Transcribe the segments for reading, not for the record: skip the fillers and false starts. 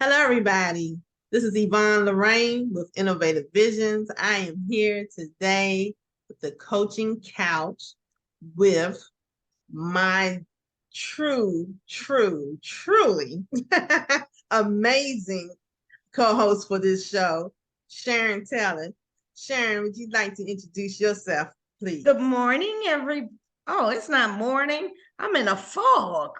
Hello, everybody. This is Yvonne Lorraine with Innovative Visions. I am here today with the coaching couch with my truly amazing co-host for this show, Sharon Taylor. Sharon, would you like to introduce yourself, please? Good morning, Oh, it's not morning. I'm in a fog.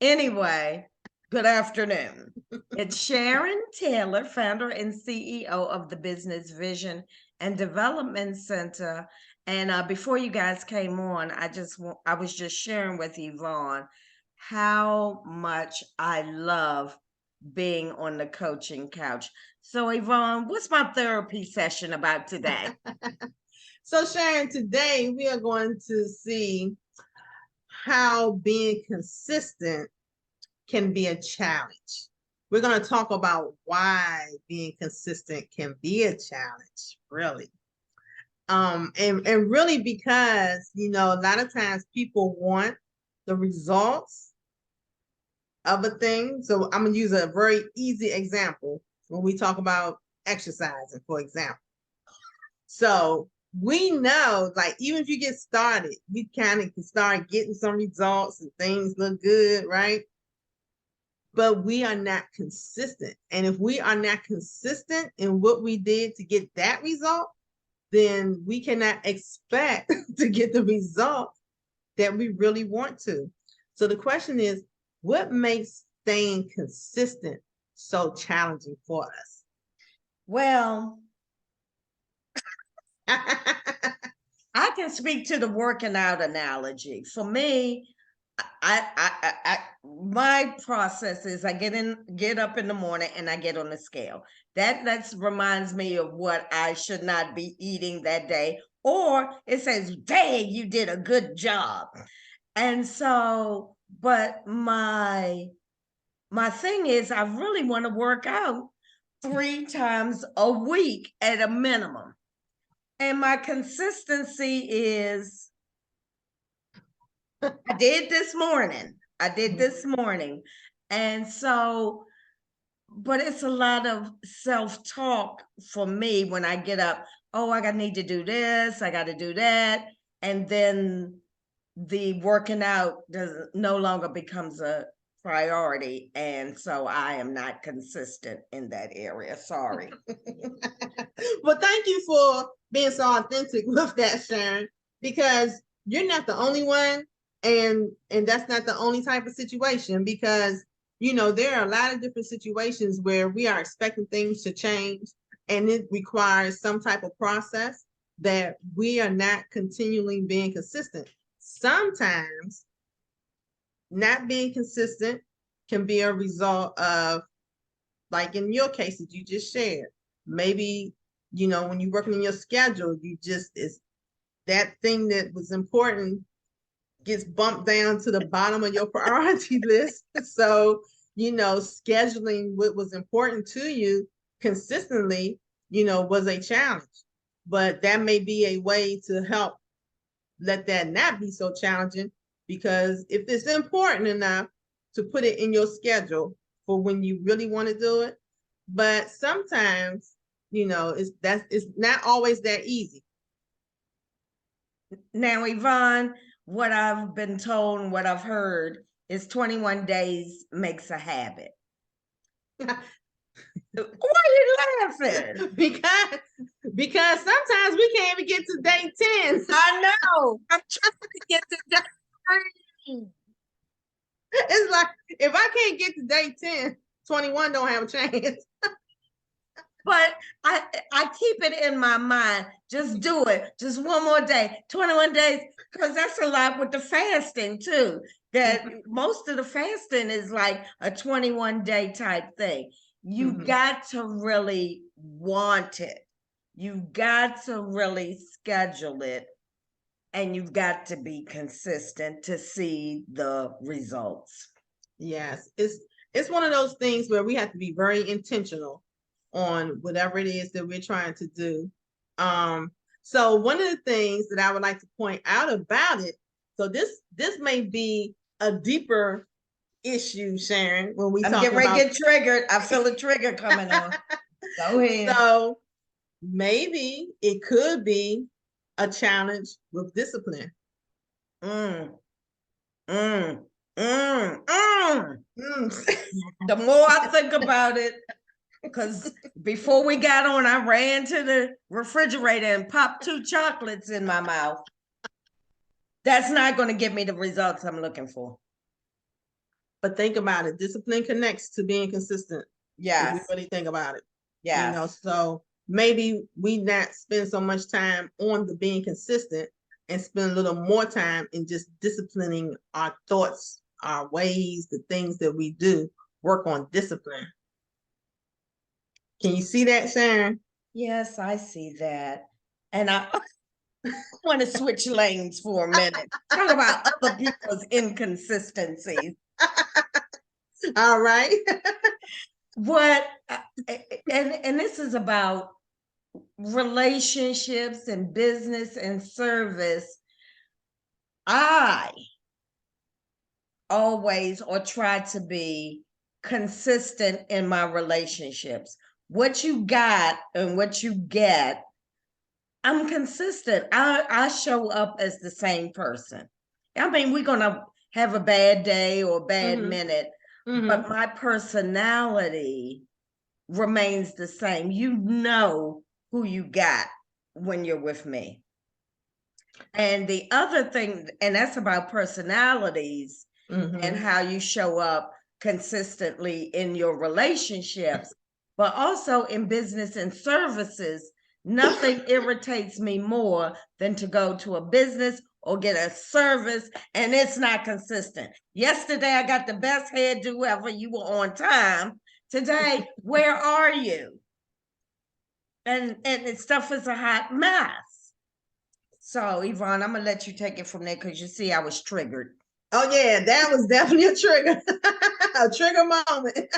Anyway, good afternoon. It's Sharon Taylor, founder and CEO of the Business Vision and Development Center. And before you guys came on, I was just sharing with Yvonne how much I love being on the coaching couch. So, Yvonne, what's my therapy session about today? So, Sharon, today we are going to see how being consistent can be a challenge. We're going to talk about why being consistent can be a challenge, really. And really because, a lot of times people want the results of a thing. So I'm going to use a very easy example when we talk about exercising, for example. So we know, like, even if you get started, we kind of can start getting some results and things look good, right? But we are not consistent. And if we are not consistent in what we did to get that result, then we cannot expect to get the result that we really want to. So the question is, what makes staying consistent so challenging for us? Well, I can speak to the working out analogy. For me, my process is I get up in the morning and I get on the scale. That reminds me of what I should not be eating that day, or it says, "Dang, you did a good job." And so, but my thing is, I really want to work out 3 times a week at a minimum. And my consistency is I did this morning. I did this morning. And so, but it's a lot of self-talk for me when I get up. Oh, I need to do this, I got to do that. And then the working out no longer becomes a priority. And so I am not consistent in that area. Sorry. Well, thank you for being so authentic with that, Sharon, because you're not the only one, and that's not the only type of situation, because there are a lot of different situations where we are expecting things to change, and it requires some type of process that we are not continually being consistent. Sometimes not being consistent can be a result of, like in your case that you just shared, maybe when you're working in your schedule, you just is that thing that was important gets bumped down to the bottom of your priority list. So scheduling what was important to you consistently was a challenge, but that may be a way to help let that not be so challenging, because if it's important enough to put it in your schedule for when you really want to do it. But sometimes it's not always that easy. Now, Yvonne, what I've been told and what I've heard is 21 days makes a habit. Why are you laughing? Because sometimes we can't even get to day 10. I know. I'm trying to get to day 3. It's like, if I can't get to day 10, 21 don't have a chance. But I keep it in my mind. Just do it. Just one more day, 21 days, because that's a lot with the fasting too. That most of the fasting is like a 21-day type thing. You got to really want it. You've got to really schedule it. And you've got to be consistent to see the results. Yes, it's one of those things where we have to be very intentional on whatever it is that we're trying to do. So one of the things that I would like to point out about it, so this may be a deeper issue, Sharon, when we I'm talk getting ready to about. get triggered. I feel a trigger coming on. Go ahead. So maybe it could be a challenge with discipline. Mm, mm, mm, mm. Mm. The more I think about it, because before we got on, I ran to the refrigerator and popped 2 chocolates in my mouth. That's not going to give me the results I'm looking for. But think about it. Discipline connects to being consistent. If we Yes. really think about it. Yes. So maybe we not spend so much time on the being consistent and spend a little more time in just disciplining our thoughts, our ways, the things that we do, work on discipline. Can you see that, Sharon? Yes, I see that. And I want to switch lanes for a minute. Talk about other people's inconsistencies. All right. What and this is about relationships and business and service. I always or try to be consistent in my relationships. What you got and what you get, I'm consistent. I show up as the same person. I mean, we're gonna have a bad day or a bad minute, but my personality remains the same. You know who you got when you're with me. And the other thing, and that's about personalities and how you show up consistently in your relationships, but also in business and services. Nothing irritates me more than to go to a business or get a service and it's not consistent. Yesterday, I got the best hairdo ever. You were on time. Today, where are you? And stuff is a hot mess. So, Yvonne, I'm gonna let you take it from there because you see I was triggered. Oh yeah, that was definitely a trigger, a trigger moment.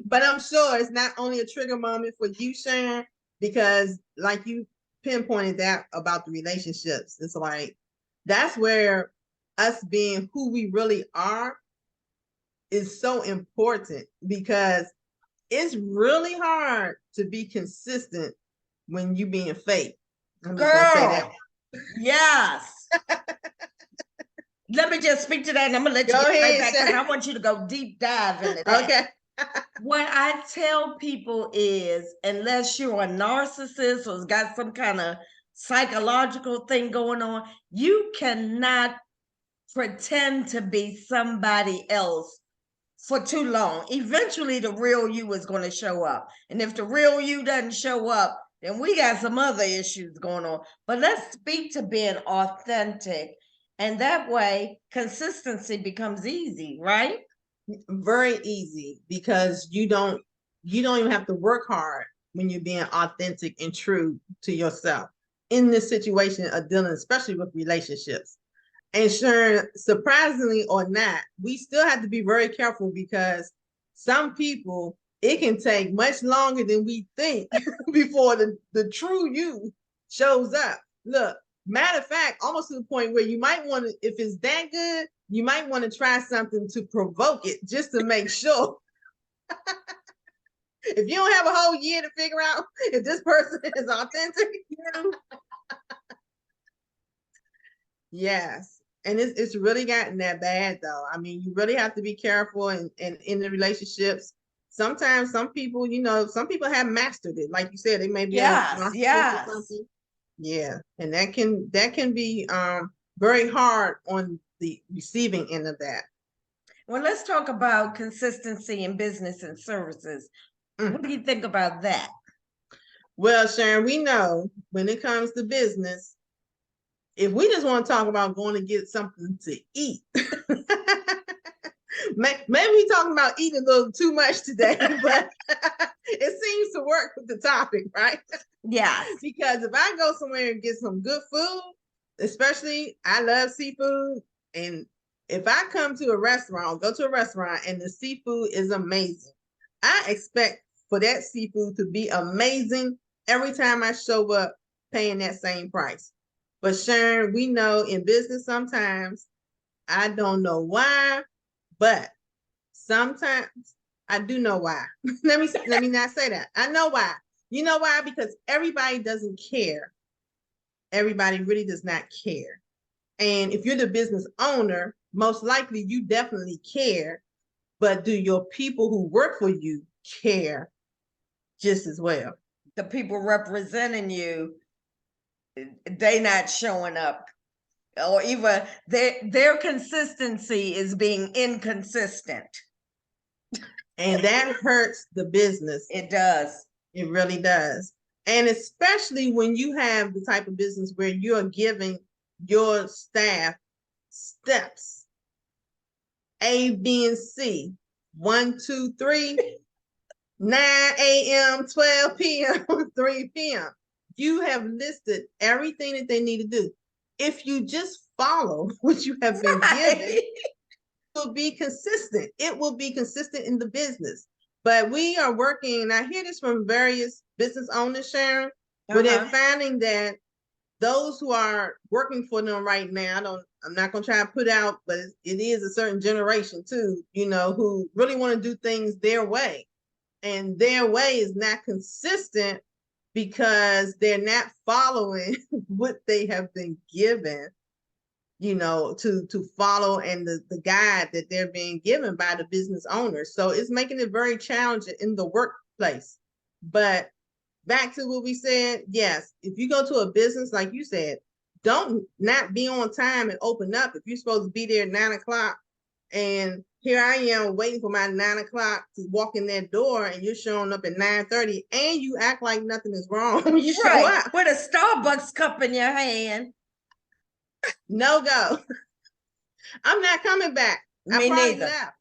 But I'm sure it's not only a trigger moment for you, Sharon, because like you pinpointed that about the relationships. It's like that's where us being who we really are is so important because it's really hard to be consistent when you being fake. I'm just gonna say that. Girl, yes. Let me just speak to that and I'm gonna let you Go get right ahead, back because Sharon. I want you to go deep dive into that. Okay. What I tell people is, unless you're a narcissist or got some kind of psychological thing going on, you cannot pretend to be somebody else for too long. Eventually, the real you is going to show up. And if the real you doesn't show up, then we got some other issues going on. But let's speak to being authentic. And that way, consistency becomes easy, right? Very easy because you don't even have to work hard when you're being authentic and true to yourself in this situation of dealing, especially with relationships. And sure, surprisingly or not, we still have to be very careful because some people, it can take much longer than we think before the true you shows up. Look, matter of fact, almost to the point where you might want to, if it's that good, you might want to try something to provoke it just to make sure. If you don't have a whole year to figure out if this person is authentic, yes. And it's really gotten that bad though. I mean, you really have to be careful and in the relationships. Sometimes some people, some people have mastered it. Like you said, they may be Yes, yes. or something. Yeah. And that can be very hard on the receiving end of that. Well, let's talk about consistency in business and services. What do you think about that? Well, Sharon, we know when it comes to business, if we just want to talk about going to get something to eat, maybe we talking about eating a little too much today, but it seems to work with the topic, right? Yes. Because if I go somewhere and get some good food, especially I love seafood, and if I come to a restaurant, go to a restaurant and the seafood is amazing, I expect for that seafood to be amazing every time I show up paying that same price. But Sharon, we know in business sometimes, I don't know why, but sometimes I do know why. let me not say that. I know why. You know why? Because everybody doesn't care. Everybody really does not care. And if you're the business owner, most likely you definitely care. But do your people who work for you care just as well? The people representing you, they not showing up, or even their consistency is being inconsistent. And that hurts the business. It does. It really does. And especially when you have the type of business where you're giving your staff steps, A, B, and C, 1, 2, 3, 9 a.m., 12 p.m., 3 p.m. You have listed everything that they need to do. If you just follow what you have been given, it will be consistent. It will be consistent in the business. But we are working, and I hear this from various business owners, Sharon, where they're finding that those who are working for them right now, I'm not going to try to put out, but it is a certain generation too, who really want to do things their way. And their way is not consistent because they're not following what they have been given, to follow, and the guide that they're being given by the business owners. So it's making it very challenging in the workplace. But back to what we said, yes, if you go to a business, like you said, don't not be on time and open up. If you're supposed to be there at 9 o'clock, and here I am waiting for my 9 o'clock to walk in that door, and you're showing up at 9:30, and you act like nothing is wrong when you show up with a Starbucks cup in your hand. No go. I'm not coming back. Me neither. Left.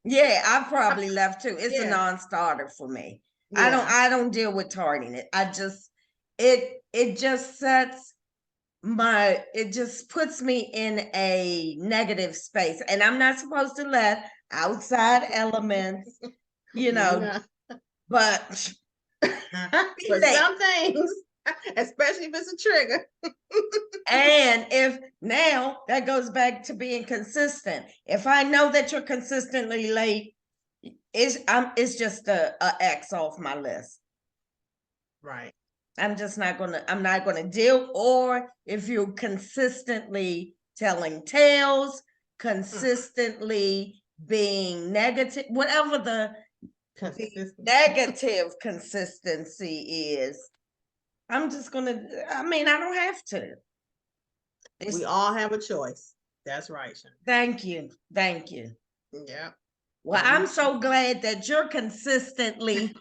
Yeah, I probably left too. It's a non-starter for me. Yeah. I don't deal with tardiness. It just puts me in a negative space, and I'm not supposed to let outside elements, but for some things, especially if it's a trigger. And if now that goes back to being consistent. If I know that you're consistently late, it's just a X off my list. Right. I'm not gonna deal. Or if you're consistently telling tales, consistently being negative, whatever the negative consistency is, I'm just gonna, I don't have to. We all have a choice. That's right, Sharon. Thank you. Yeah. Well, I'm so glad that you're consistently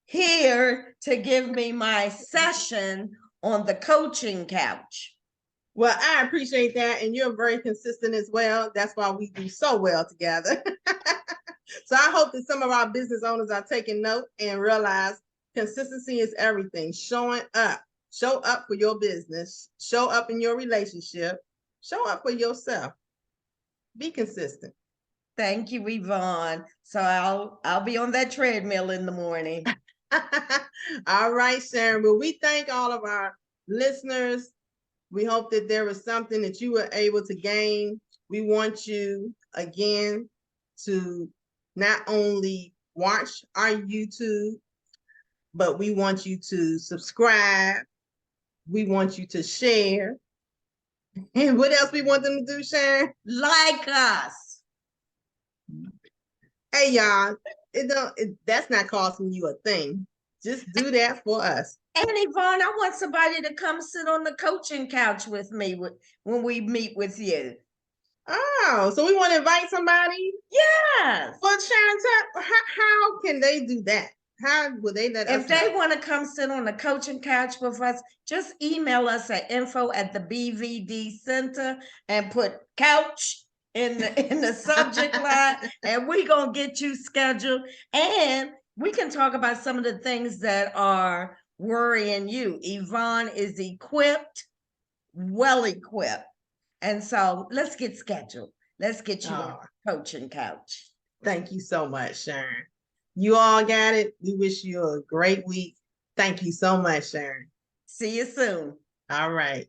here to give me my session on the coaching couch. Well, I appreciate that. And you're very consistent as well. That's why we do so well together. So I hope that some of our business owners are taking note and realize consistency is everything. Showing up. Show up for your business. Show up in your relationship. Show up for yourself. Be consistent. Thank you, Yvonne. So I'll be on that treadmill in the morning. All right, Sharon. Well, we thank all of our listeners. We hope that there was something that you were able to gain. We want you, again, to not only watch our YouTube, but we want you to subscribe. We want you to share. And what else we want them to do, Sharon? Like us. Hey, y'all, that's not costing you a thing. Just do that for us. And Yvonne, I want somebody to come sit on the coaching couch with me when we meet with you. Oh, so we want to invite somebody? Yes. Well, Sharon, how can they do that? How will they let us know? If they want to come sit on the coaching couch with us, just email us at info@the BVD and put couch in the subject line, and we're going to get you scheduled. And we can talk about some of the things that are worrying you. Yvonne is well equipped. And so let's get scheduled. Let's get you on the coaching couch. Thank you so much, Sharon. You all got it. We wish you a great week. Thank you so much, Sharon. See you soon. All right.